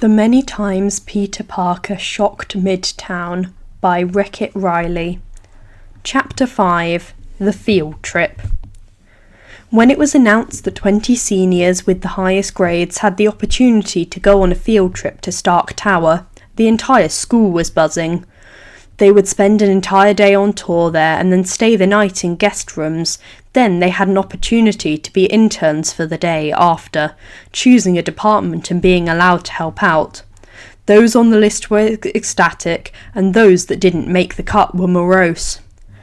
The Many Times Peter Parker Shocked Midtown by WreckItRiley. Chapter 5. The Field Trip. When it was announced that 20 seniors with the highest grades had the opportunity to go on a field trip to Stark Tower, the entire school was buzzing. They would spend an entire day on tour there and then stay the night in guest rooms. Then they had an opportunity to be interns for the day after, choosing a department and being allowed to help out. Those on the list were ecstatic, and those that didn't make the cut were morose.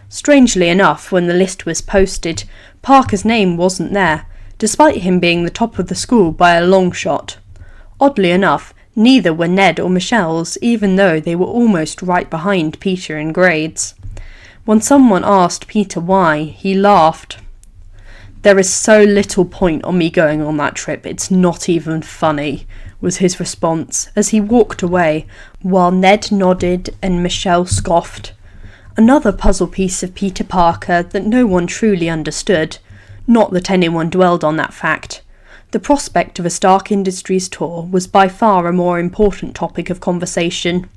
Strangely enough, when the list was posted, Parker's name wasn't there, despite him being the top of the school by a long shot. Oddly enough, neither were Ned or Michelle's, even though they were almost right behind Peter in grades. When someone asked Peter why, he laughed. "There is so little point on me going on that trip, it's not even funny," was his response as he walked away, while Ned nodded and Michelle scoffed. Another puzzle piece of Peter Parker that no one truly understood. Not that anyone dwelled on that fact. The prospect of a Stark Industries tour was by far a more important topic of conversation.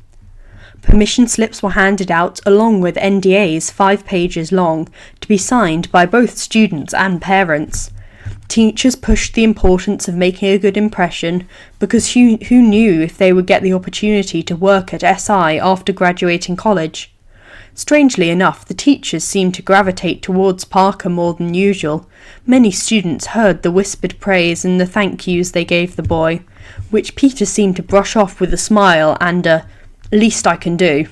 Permission slips were handed out along with NDAs 5 pages long to be signed by both students and parents. Teachers pushed the importance of making a good impression because who knew if they would get the opportunity to work at SI after graduating college. Strangely enough, the teachers seemed to gravitate towards Parker more than usual. Many students heard the whispered praise and the thank yous they gave the boy, which Peter seemed to brush off with a smile and a "least I can do."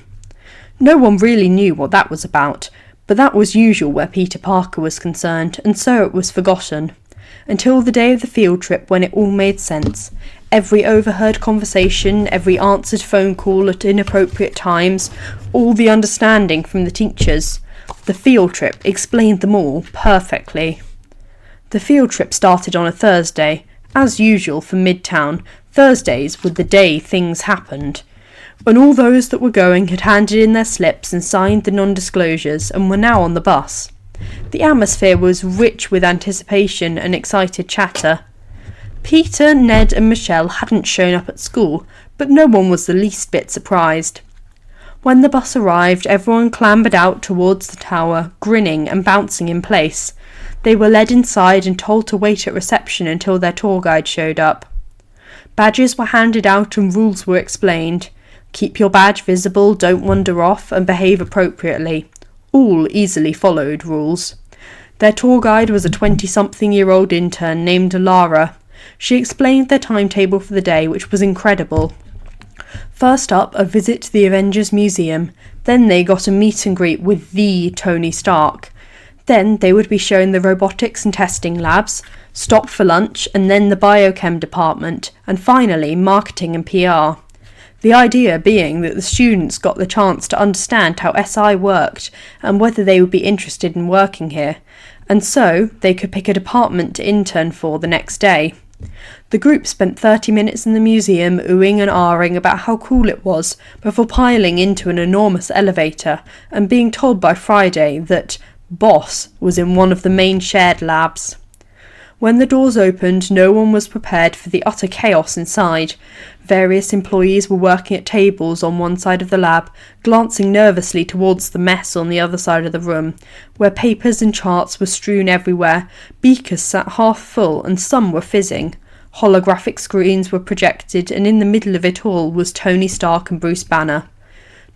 No one really knew what that was about, but that was usual where Peter Parker was concerned, and so it was forgotten. Until the day of the field trip when it all made sense. Every overheard conversation, every answered phone call at inappropriate times, all the understanding from the teachers. The field trip explained them all perfectly. The field trip started on a Thursday. As usual for Midtown, Thursdays were the day things happened. And all those that were going had handed in their slips and signed the non-disclosures and were now on the bus. The atmosphere was rich with anticipation and excited chatter. Peter, Ned and Michelle hadn't shown up at school, but no one was the least bit surprised. When the bus arrived, everyone clambered out towards the tower, grinning and bouncing in place. They were led inside and told to wait at reception until their tour guide showed up. Badges were handed out and rules were explained. Keep your badge visible, don't wander off, and behave appropriately. All easily followed rules. Their tour guide was a 20-something-year-old intern named Lara. She explained their timetable for the day, which was incredible. First up, a visit to the Avengers museum. Then they got a meet and greet with the Tony Stark. Then they would be shown the robotics and testing labs, stop for lunch, and then the biochem department, and finally marketing and PR. The idea being that the students got the chance to understand how SI worked and whether they would be interested in working here, and so they could pick a department to intern for the next day. The group spent 30 minutes in the museum oohing and ahhing about how cool it was before piling into an enormous elevator and being told by Friday that Boss was in one of the main shared labs. When the doors opened, no one was prepared for the utter chaos inside. Various employees were working at tables on one side of the lab, glancing nervously towards the mess on the other side of the room, where papers and charts were strewn everywhere, beakers sat half full and some were fizzing. Holographic screens were projected, and in the middle of it all was Tony Stark and Bruce Banner.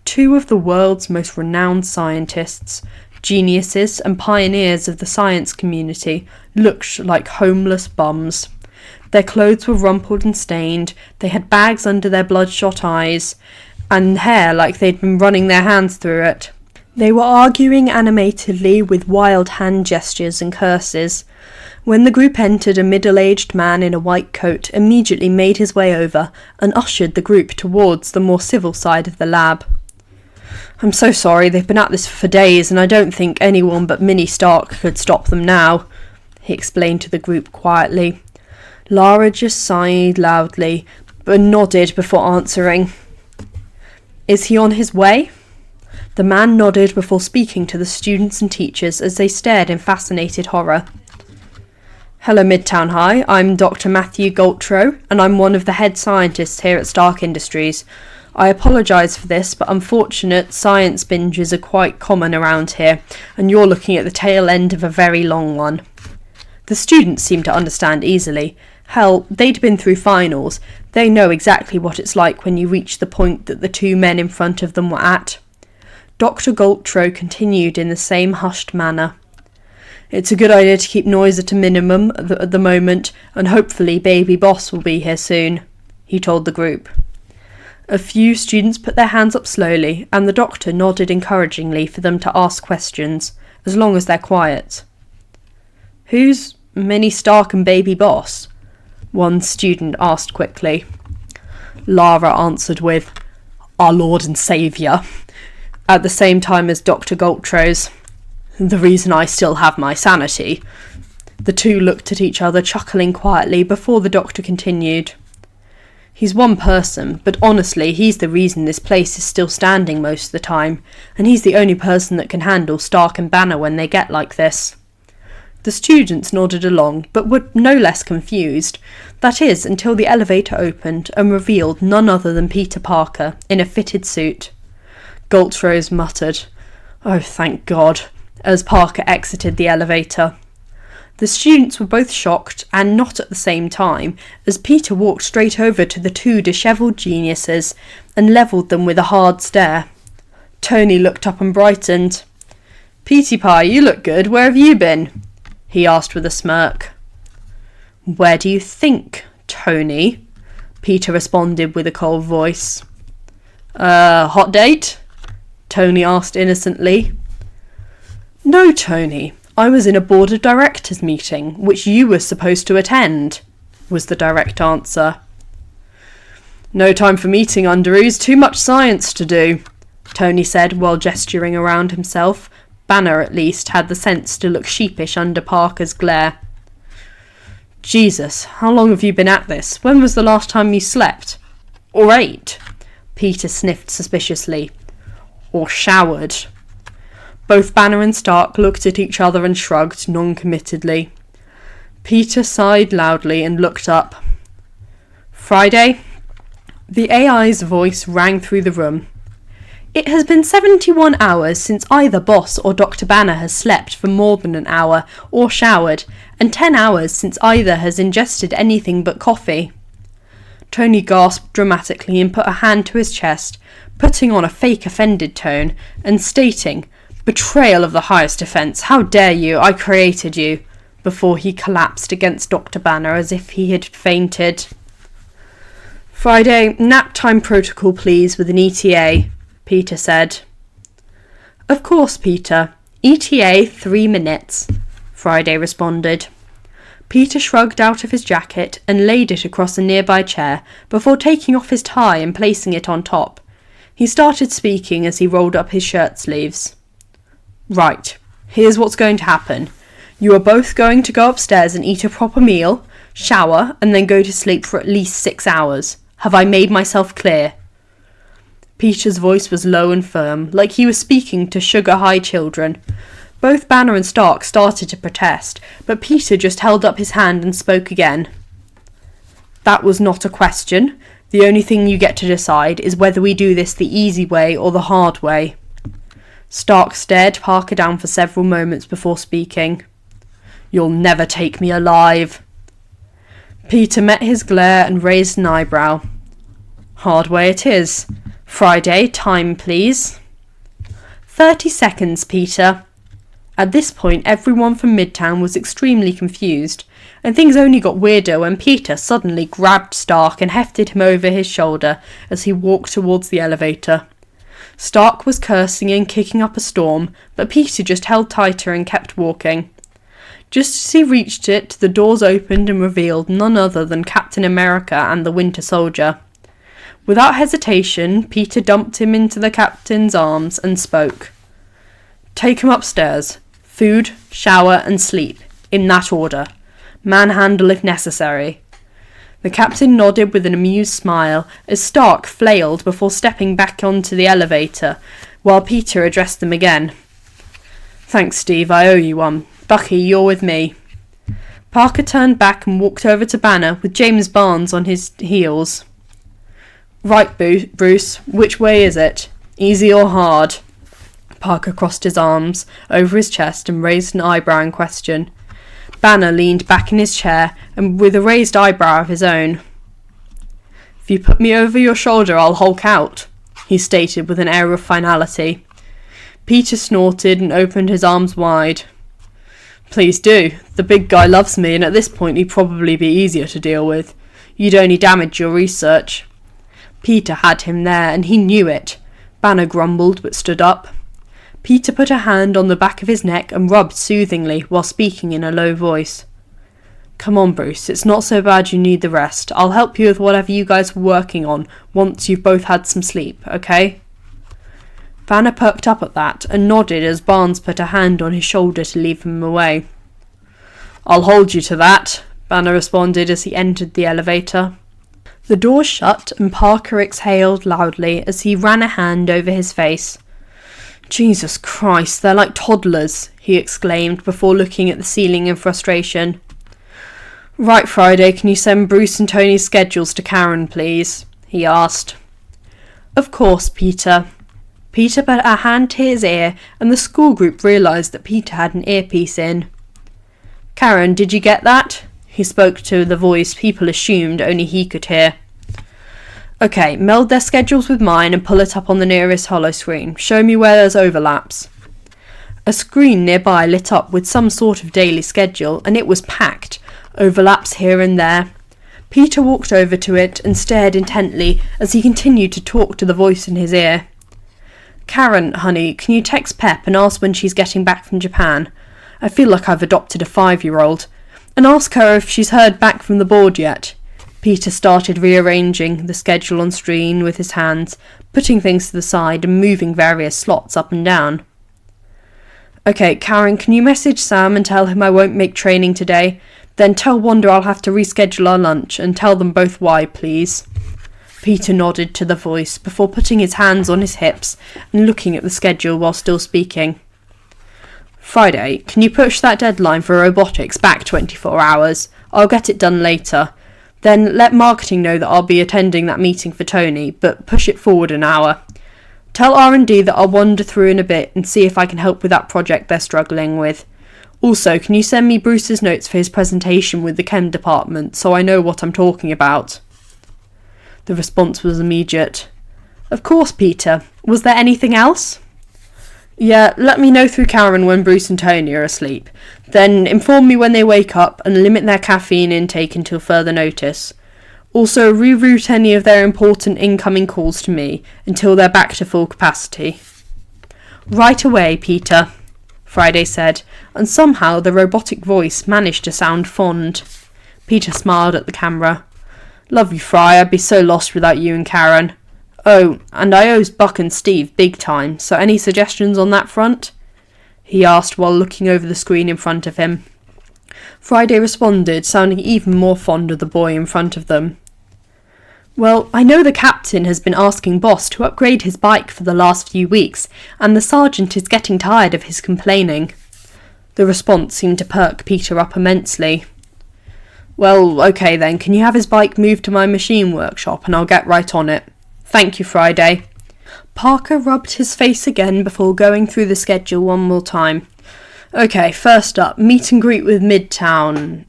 2 of the world's most renowned scientists, geniuses and pioneers of the science community, looked like homeless bums. Their clothes were rumpled and stained, they had bags under their bloodshot eyes, and hair like they'd been running their hands through it. They were arguing animatedly with wild hand gestures and curses. When the group entered, a middle-aged man in a white coat immediately made his way over and ushered the group towards the more civil side of the lab. "I'm so sorry, they've been at this for days, and I don't think anyone but Minnie Stark could stop them now," he explained to the group quietly. Lara just sighed loudly, but nodded before answering. "Is he on his way?" The man nodded before speaking to the students and teachers as they stared in fascinated horror. Hello Midtown High, I'm Dr. Matthew Galtro, and I'm one of the head scientists here at Stark Industries. I apologise for this, but unfortunate science binges are quite common around here, and you're looking at the tail end of a very long one. The students seem to understand easily. Hell, they'd been through finals. They know exactly what it's like when you reach the point that the two men in front of them were at. Dr. Galtro continued in the same hushed manner. It's a good idea to keep noise at a minimum at the moment, and hopefully Baby Boss will be here soon, he told the group. A few students put their hands up slowly, and the doctor nodded encouragingly for them to ask questions, as long as they're quiet. Who's Minnie Stark and Baby Boss? One student asked quickly. Lara answered with, Our Lord and Saviour, at the same time as Dr. Galtro's. The reason I still have my sanity. The two looked at each other, chuckling quietly, before the doctor continued. He's one person, but honestly, he's the reason this place is still standing most of the time, and he's the only person that can handle Stark and Banner when they get like this. The students nodded along, but were no less confused. That is, until the elevator opened and revealed none other than Peter Parker, in a fitted suit. Galtrose muttered, Oh, thank God, as Parker exited the elevator. The students were both shocked, and not at the same time, as Peter walked straight over to the two dishevelled geniuses and levelled them with a hard stare. Tony looked up and brightened. Petey Pie, you look good. Where have you been? He asked with a smirk. Where do you think, Tony? Peter responded with a cold voice. Hot date? Tony asked innocently. No, Tony, I was in a board of directors meeting, which you were supposed to attend, was the direct answer. No time for meeting, underoos, too much science to do, Tony said while gesturing around himself. Banner, at least, had the sense to look sheepish under Parker's glare. Jesus, how long have you been at this? When was the last time you slept? Or ate? Peter sniffed suspiciously. Or showered? Both Banner and Stark looked at each other and shrugged non-committedly. Peter sighed loudly and looked up. Friday? The AI's voice rang through the room. It has been 71 hours since either Boss or Dr. Banner has slept for more than an hour or showered, and 10 hours since either has ingested anything but coffee. Tony gasped dramatically and put a hand to his chest, putting on a fake offended tone and stating, Betrayal of the highest offence, how dare you, I created you, before he collapsed against Dr. Banner as if he had fainted. Friday, nap time protocol please with an ETA, Peter said. Of course, Peter. ETA 3 minutes, Friday responded. Peter shrugged out of his jacket and laid it across a nearby chair before taking off his tie and placing it on top. He started speaking as he rolled up his shirt sleeves. Right, here's what's going to happen. You are both going to go upstairs and eat a proper meal, shower, and then go to sleep for at least 6 hours. Have I made myself clear? Peter's voice was low and firm, like he was speaking to sugar-high children. Both Banner and Stark started to protest, but Peter just held up his hand and spoke again. That was not a question. The only thing you get to decide is whether we do this the easy way or the hard way. Stark stared Parker down for several moments before speaking. You'll never take me alive. Peter met his glare and raised an eyebrow. Hard way it is. Friday, time please. 30 seconds, Peter. At this point, everyone from Midtown was extremely confused, and things only got weirder when Peter suddenly grabbed Stark and hefted him over his shoulder as he walked towards the elevator. Stark was cursing and kicking up a storm, but Peter just held tighter and kept walking. Just as he reached it, the doors opened and revealed none other than Captain America and the Winter Soldier. Without hesitation, Peter dumped him into the captain's arms and spoke. Take him upstairs. Food, shower, and sleep, in that order. Manhandle if necessary. The captain nodded with an amused smile as Stark flailed before stepping back onto the elevator, while Peter addressed them again. Thanks, Steve, I owe you one. Bucky, you're with me. Parker turned back and walked over to Banner with James Barnes on his heels. Right, Bruce, which way is it? Easy or hard? Parker crossed his arms over his chest and raised an eyebrow in question. Banner leaned back in his chair and with a raised eyebrow of his own. If you put me over your shoulder, I'll hulk out, he stated with an air of finality. Peter snorted and opened his arms wide. Please do. The big guy loves me, and at this point he'd probably be easier to deal with. You'd only damage your research. Peter had him there, and he knew it. Banner grumbled, but stood up. Peter put a hand on the back of his neck and rubbed soothingly while speaking in a low voice. Come on, Bruce, it's not so bad you need the rest. I'll help you with whatever you guys were working on once you've both had some sleep, okay? Banner perked up at that and nodded as Barnes put a hand on his shoulder to lead him away. I'll hold you to that, Banner responded as he entered the elevator. The door shut and Parker exhaled loudly as he ran a hand over his face. Jesus Christ, they're like toddlers, he exclaimed before looking at the ceiling in frustration. Right, Friday, can you send Bruce and Tony's schedules to Karen, please? He asked. Of course, Peter. Peter put a hand to his ear and the school group realised that Peter had an earpiece in. Karen, did you get that? He spoke to the voice people assumed only he could hear. Okay, meld their schedules with mine and pull it up on the nearest holo screen. Show me where there's overlaps. A screen nearby lit up with some sort of daily schedule, and it was packed, overlaps here and there. Peter walked over to it and stared intently as he continued to talk to the voice in his ear. Karen, honey, can you text Pep and ask when she's getting back from Japan? I feel like I've adopted a 5-year-old. And ask her if she's heard back from the board yet. Peter started rearranging the schedule on screen with his hands, putting things to the side and moving various slots up and down. Okay, Karen, can you message Sam and tell him I won't make training today? Then tell Wanda I'll have to reschedule our lunch and tell them both why, please. Peter nodded to the voice before putting his hands on his hips and looking at the schedule while still speaking. Friday, can you push that deadline for robotics back 24 hours? I'll get it done later. Then let marketing know that I'll be attending that meeting for Tony, but push it forward an hour. Tell R&D that I'll wander through in a bit and see if I can help with that project they're struggling with. Also, can you send me Bruce's notes for his presentation with the chem department so I know what I'm talking about? The response was immediate. Of course, Peter. Was there anything else? Yeah, let me know through Karen when Bruce and Tony are asleep. Then inform me when they wake up and limit their caffeine intake until further notice. Also, reroute any of their important incoming calls to me until they're back to full capacity. Right away, Peter, Friday said, and somehow the robotic voice managed to sound fond. Peter smiled at the camera. Love you, Fry, I'd be so lost without you and Karen. Oh, and I owe Buck and Steve big time, so any suggestions on that front? He asked while looking over the screen in front of him. Friday responded, sounding even more fond of the boy in front of them. Well, I know the captain has been asking Boss to upgrade his bike for the last few weeks, and the sergeant is getting tired of his complaining. The response seemed to perk Peter up immensely. Well, okay then, can you have his bike moved to my machine workshop and I'll get right on it. Thank you, Friday. Parker rubbed his face again before going through the schedule one more time. Okay, first up, meet and greet with Midtown.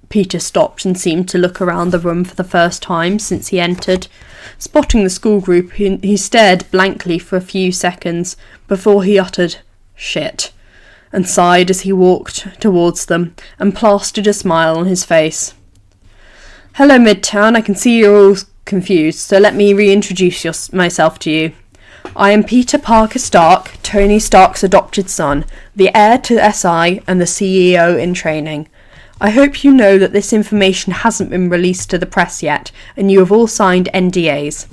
Peter stopped and seemed to look around the room for the first time since he entered. Spotting the school group, he stared blankly for a few seconds before he uttered, "Shit," and sighed as he walked towards them and plastered a smile on his face. Hello, Midtown, I can see you're all confused, so let me reintroduce myself to you. I am Peter Parker Stark, Tony Stark's adopted son, the heir to SI and the CEO in training. I hope you know that this information hasn't been released to the press yet, and you have all signed NDAs.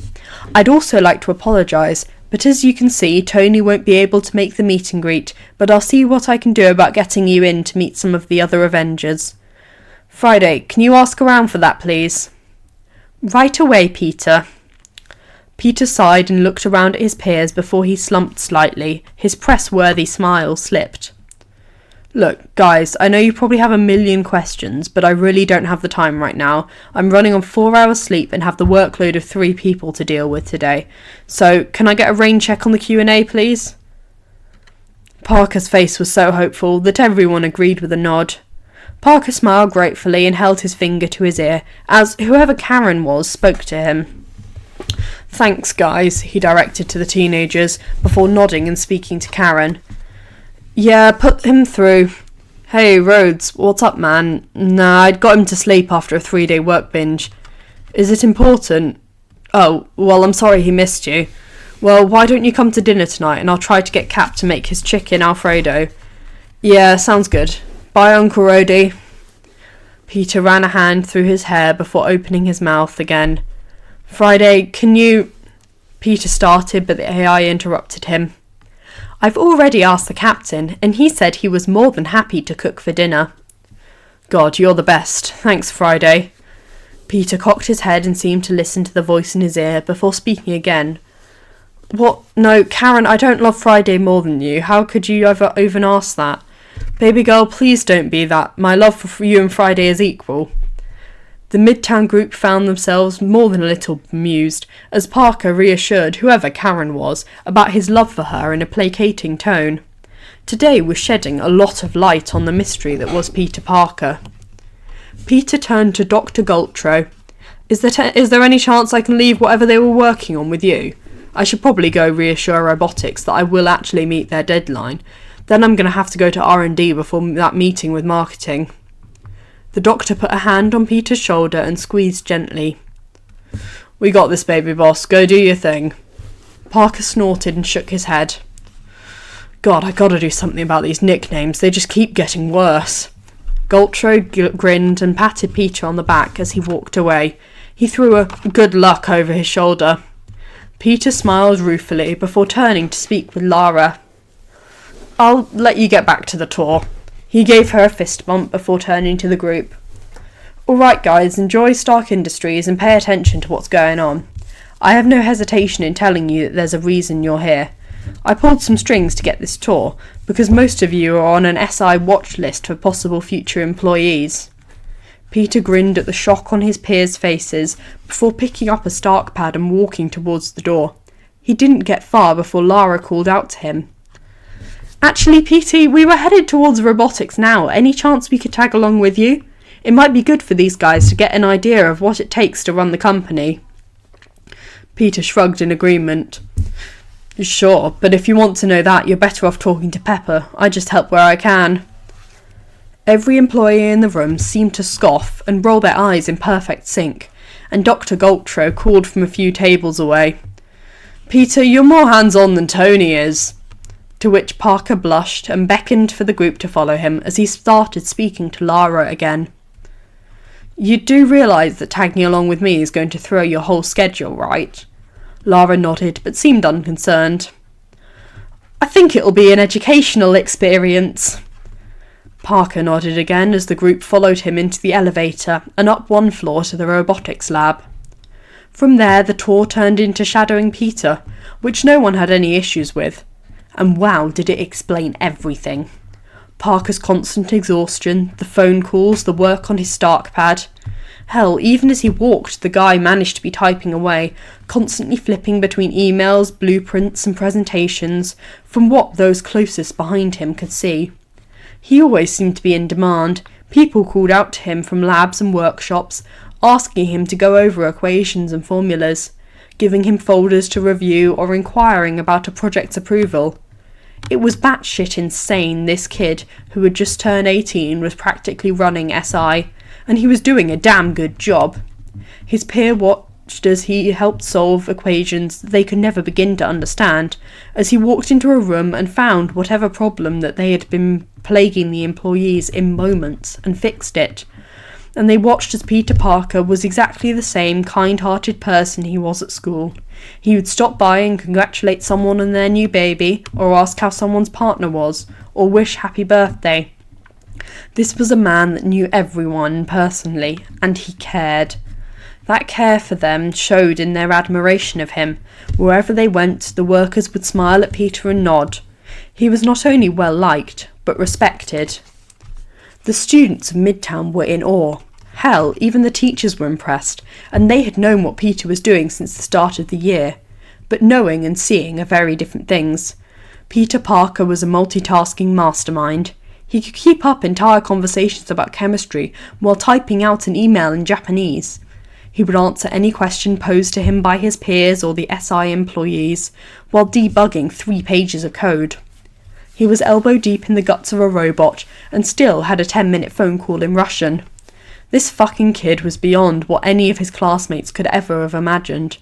I'd also like to apologise, but as you can see, Tony won't be able to make the meet and greet, but I'll see what I can do about getting you in to meet some of the other Avengers. Friday, can you ask around for that, please? Right away, Peter. Peter sighed and looked around at his peers before he slumped slightly. His press-worthy smile slipped. Look, guys, I know you probably have a million questions, but I really don't have the time right now. I'm running on 4 hours sleep and have the workload of 3 people to deal with today. So, can I get a rain check on the Q&A, please? Parker's face was so hopeful that everyone agreed with a nod. Parker smiled gratefully and held his finger to his ear as whoever Karen was spoke to him. Thanks, guys, he directed to the teenagers before nodding and speaking to Karen. Yeah, put him through. Hey, Rhodes, what's up, man? Nah, I'd got him to sleep after a 3-day work binge. Is it important? Oh, well, I'm sorry he missed you. Well, why don't you come to dinner tonight and I'll try to get Cap to make his chicken Alfredo. Yeah, sounds good. Bye, Uncle Rhodey. Peter ran a hand through his hair before opening his mouth again. Friday, can you... Peter started, but the AI interrupted him. I've already asked the captain, and he said he was more than happy to cook for dinner. God, you're the best. Thanks, Friday. Peter cocked his head and seemed to listen to the voice in his ear before speaking again. What? No, Karen, I don't love Friday more than you. How could you ever even ask that? Baby girl, please don't be that. My love for you and Friday is equal. The Midtown group found themselves more than a little bemused, as Parker reassured whoever Karen was about his love for her in a placating tone. Today was shedding a lot of light on the mystery that was Peter Parker. Peter turned to Dr. Galtro. Is there any chance I can leave whatever they were working on with you? I should probably go reassure robotics that I will actually meet their deadline. Then I'm going to have to go to R&D before that meeting with marketing. The doctor put a hand on Peter's shoulder and squeezed gently. We got this, baby boss. Go do your thing. Parker snorted and shook his head. God, I gotta do something about these nicknames. They just keep getting worse. Galtro grinned and patted Peter on the back as he walked away. He threw a good luck over his shoulder. Peter smiled ruefully before turning to speak with Lara. I'll let you get back to the tour. He gave her a fist bump before turning to the group. All right, guys, enjoy Stark Industries and pay attention to what's going on. I have no hesitation in telling you that there's a reason you're here. I pulled some strings to get this tour, because most of you are on an SI watch list for possible future employees. Peter grinned at the shock on his peers' faces before picking up a Stark pad and walking towards the door. He didn't get far before Lara called out to him. Actually, Petey, we were headed towards robotics now. Any chance we could tag along with you? It might be good for these guys to get an idea of what it takes to run the company. Peter shrugged in agreement. Sure, but if you want to know that, you're better off talking to Pepper. I just help where I can. Every employee in the room seemed to scoff and roll their eyes in perfect sync, and Dr. Galtro called from a few tables away. Peter, you're more hands-on than Tony is. To which Parker blushed and beckoned for the group to follow him as he started speaking to Lara again. You do realise that tagging along with me is going to throw your whole schedule, right? Lara nodded, but seemed unconcerned. I think it'll be an educational experience. Parker nodded again as the group followed him into the elevator and up one floor to the robotics lab. From there, the tour turned into shadowing Peter, which no one had any issues with. And wow, did it explain everything. Parker's constant exhaustion, the phone calls, the work on his Stark pad. Hell, even as he walked, the guy managed to be typing away, constantly flipping between emails, blueprints and presentations, from what those closest behind him could see. He always seemed to be in demand. People called out to him from labs and workshops, asking him to go over equations and formulas, giving him folders to review or inquiring about a project's approval. It was batshit insane this kid, who had just turned 18, was practically running SI, and he was doing a damn good job. His peer watched as he helped solve equations that they could never begin to understand, as he walked into a room and found whatever problem that they had been plaguing the employees in moments and fixed it. And they watched as Peter Parker was exactly the same kind-hearted person he was at school. He would stop by and congratulate someone on their new baby, or ask how someone's partner was, or wish happy birthday. This was a man that knew everyone personally, and he cared. That care for them showed in their admiration of him. Wherever they went, the workers would smile at Peter and nod. He was not only well liked, but respected. The students of Midtown were in awe. Hell, even the teachers were impressed, and they had known what Peter was doing since the start of the year. But knowing and seeing are very different things. Peter Parker was a multitasking mastermind. He could keep up entire conversations about chemistry while typing out an email in Japanese. He would answer any question posed to him by his peers or the SI employees, while debugging 3 pages of code. He was elbow deep in the guts of a robot, and still had a 10-minute phone call in Russian. This fucking kid was beyond what any of his classmates could ever have imagined.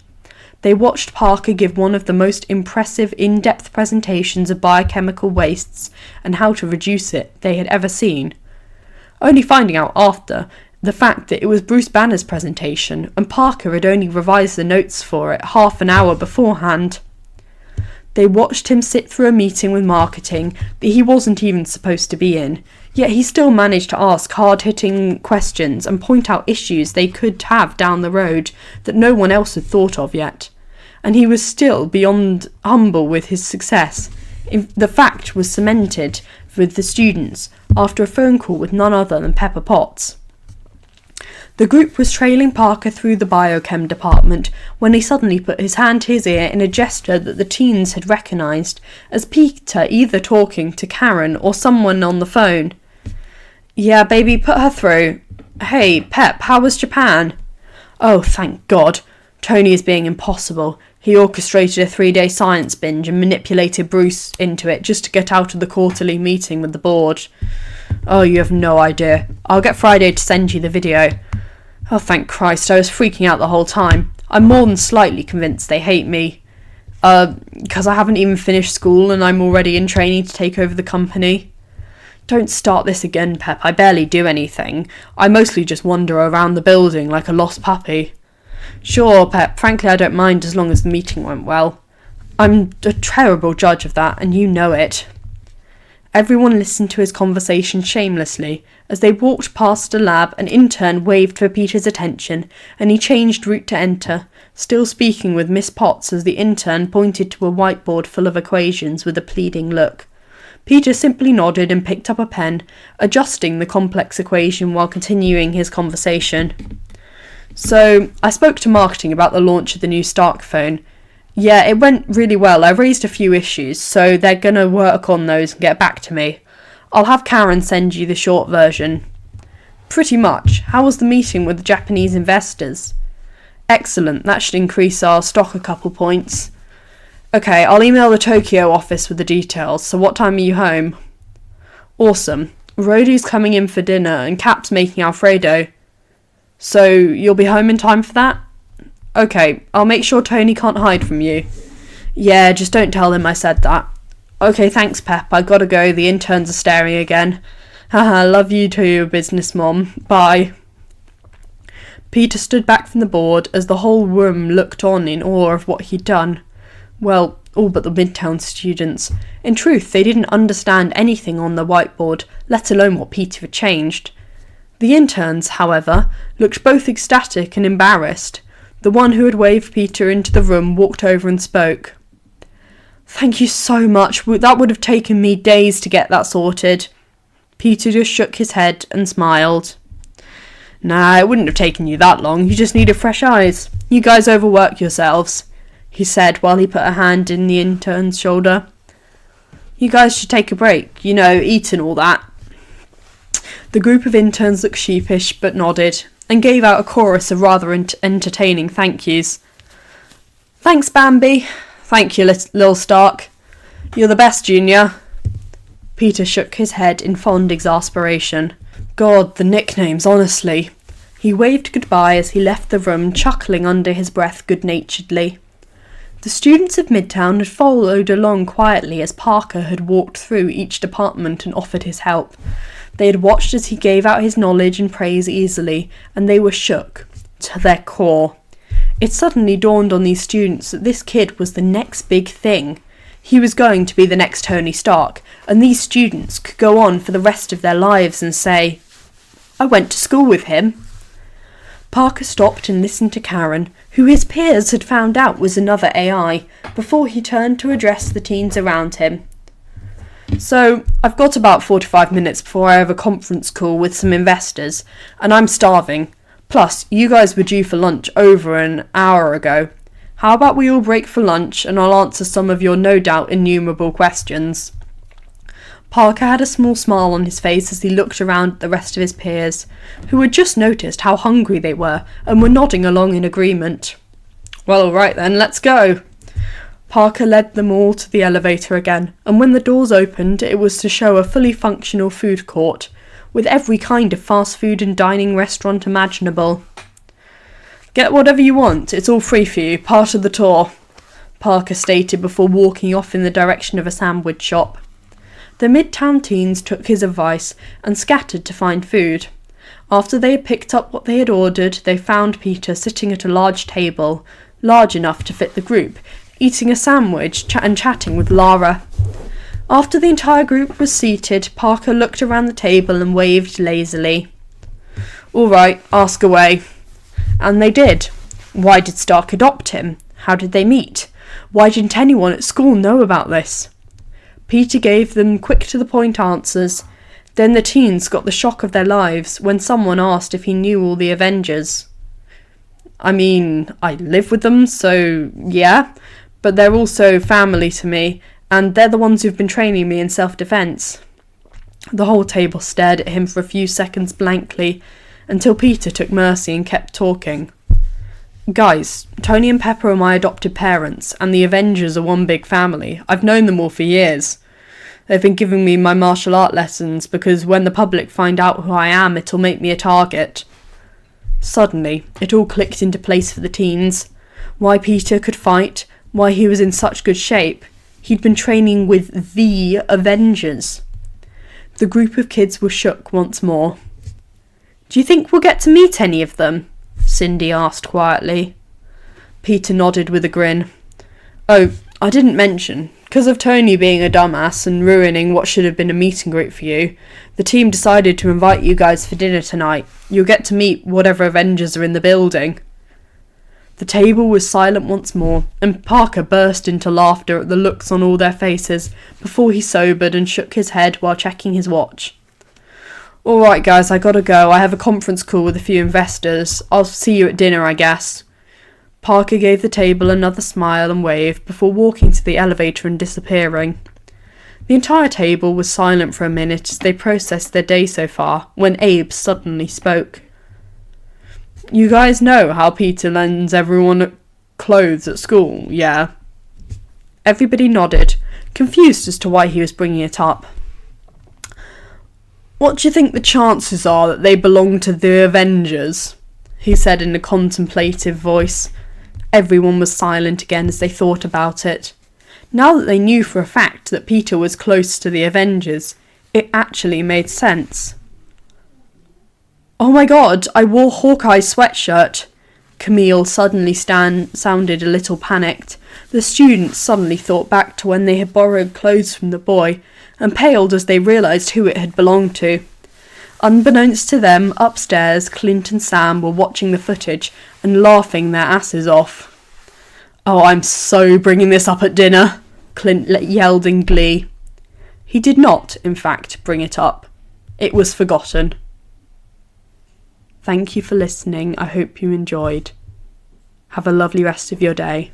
They watched Parker give one of the most impressive in-depth presentations of biochemical wastes and how to reduce it they had ever seen, only finding out after the fact that it was Bruce Banner's presentation and Parker had only revised the notes for it half an hour beforehand. They watched him sit through a meeting with marketing that he wasn't even supposed to be in, yet he still managed to ask hard-hitting questions and point out issues they could have down the road that no one else had thought of yet. And he was still beyond humble with his success. The fact was cemented with the students after a phone call with none other than Pepper Potts. The group was trailing Parker through the biochem department when he suddenly put his hand to his ear in a gesture that the teens had recognised as Peter either talking to Karen or someone on the phone. "Yeah, baby, put her through. Hey, Pep, how was Japan?" "Oh, thank God. Tony is being impossible. He orchestrated a 3-day science binge and manipulated Bruce into it just to get out of the quarterly meeting with the board." "Oh, you have no idea. I'll get Friday to send you the video." "Oh, thank Christ, I was freaking out the whole time. I'm more than slightly convinced they hate me. 'Cause I haven't even finished school and I'm already in training to take over the company." "Don't start this again, Pep. I barely do anything. I mostly just wander around the building like a lost puppy." "Sure, Pep. Frankly, I don't mind as long as the meeting went well. I'm a terrible judge of that, and you know it." Everyone listened to his conversation shamelessly. As they walked past a lab, an intern waved for Peter's attention, and he changed route to enter, still speaking with Miss Potts as the intern pointed to a whiteboard full of equations with a pleading look. Peter simply nodded and picked up a pen, adjusting the complex equation while continuing his conversation. "So, I spoke to marketing about the launch of the new Stark phone. Yeah, it went really well. I raised a few issues, so they're gonna work on those and get back to me. I'll have Karen send you the short version." "Pretty much. How was the meeting with the Japanese investors?" "Excellent. That should increase our stock a couple points." "Okay, I'll email the Tokyo office with the details. So what time are you home?" "Awesome. Rhodey's coming in for dinner and Cap's making Alfredo." "So you'll be home in time for that?" "Okay, I'll make sure Tony can't hide from you." "Yeah, just don't tell him I said that." "Okay, thanks, Pep. I gotta go. The interns are staring again." "Haha, love you too, business mom. Bye." Peter stood back from the board as the whole room looked on in awe of what he'd done. Well, all but the Midtown students. In truth, they didn't understand anything on the whiteboard, let alone what Peter had changed. The interns, however, looked both ecstatic and embarrassed. The one who had waved Peter into the room walked over and spoke. "Thank you so much. That would have taken me days to get that sorted." Peter just shook his head and smiled. "Nah, it wouldn't have taken you that long. You just needed fresh eyes. You guys overwork yourselves," he said while he put a hand in the intern's shoulder. "You guys should take a break. You know, eat and all that." The group of interns looked sheepish but nodded, and gave out a chorus of rather entertaining thank yous. "Thanks, Bambi." "Thank you, Lil Stark." "You're the best, Junior." Peter shook his head in fond exasperation. God, the nicknames, honestly. He waved goodbye as he left the room, chuckling under his breath good-naturedly. The students of Midtown had followed along quietly as Parker had walked through each department and offered his help. They had watched as he gave out his knowledge and praise easily, and they were shook to their core. It suddenly dawned on these students that this kid was the next big thing. He was going to be the next Tony Stark, and these students could go on for the rest of their lives and say, "I went to school with him." Parker stopped and listened to Karen, who his peers had found out was another AI, before he turned to address the teens around him. So, I've got about 45 minutes before I have a conference call with some investors, and I'm starving. Plus, you guys were due for lunch over an hour ago. How about we all break for lunch and I'll answer some of your no doubt innumerable questions? Parker had a small smile on his face as he looked around at the rest of his peers, who had just noticed how hungry they were and were nodding along in agreement. Well, alright then, let's go. Parker led them all to the elevator again, and when the doors opened, it was to show a fully functional food court, with every kind of fast food and dining restaurant imaginable. Get whatever you want, it's all free for you, part of the tour, Parker stated before walking off in the direction of a sandwich shop. The Midtown teens took his advice and scattered to find food. After they had picked up what they had ordered, they found Peter sitting at a large table, large enough to fit the group, eating a sandwich and chatting with Lara. After the entire group was seated, Parker looked around the table and waved lazily. All right, ask away. And they did. Why did Stark adopt him? How did they meet? Why didn't anyone at school know about this? Peter gave them quick-to-the-point answers. Then the teens got the shock of their lives when someone asked if he knew all the Avengers. I mean, I live with them, so yeah, but they're also family to me, and they're the ones who've been training me in self-defense. The whole table stared at him for a few seconds blankly, until Peter took mercy and kept talking. Guys, Tony and Pepper are my adopted parents, and the Avengers are one big family. I've known them all for years. They've been giving me my martial art lessons because when the public find out who I am, it'll make me a target. Suddenly, it all clicked into place for the teens. Why Peter could fight, why he was in such good shape. He'd been training with the Avengers. The group of kids were shook once more. Do you think we'll get to meet any of them? Cindy asked quietly. Peter nodded with a grin. Oh, I didn't mention, because of Tony being a dumbass and ruining what should have been a meet and greet for you, the team decided to invite you guys for dinner tonight. You'll get to meet whatever Avengers are in the building. The table was silent once more, and Parker burst into laughter at the looks on all their faces before he sobered and shook his head while checking his watch. Alright guys, I gotta go. I have a conference call with a few investors. I'll see you at dinner, I guess. Parker gave the table another smile and wave before walking to the elevator and disappearing. The entire table was silent for a minute as they processed their day so far, when Abe suddenly spoke. You guys know how Peter lends everyone clothes at school, yeah? Everybody nodded, confused as to why he was bringing it up. What do you think the chances are that they belong to the Avengers? He said in a contemplative voice. Everyone was silent again as they thought about it. Now that they knew for a fact that Peter was close to the Avengers, it actually made sense. Oh my god, I wore Hawkeye's sweatshirt. Camille suddenly sounded a little panicked. The students suddenly thought back to when they had borrowed clothes from the boy, and paled as they realised who it had belonged to. Unbeknownst to them, upstairs, Clint and Sam were watching the footage and laughing their asses off. Oh, I'm so bringing this up at dinner, Clint yelled in glee. He did not, in fact, bring it up. It was forgotten. Thank you for listening. I hope you enjoyed. Have a lovely rest of your day.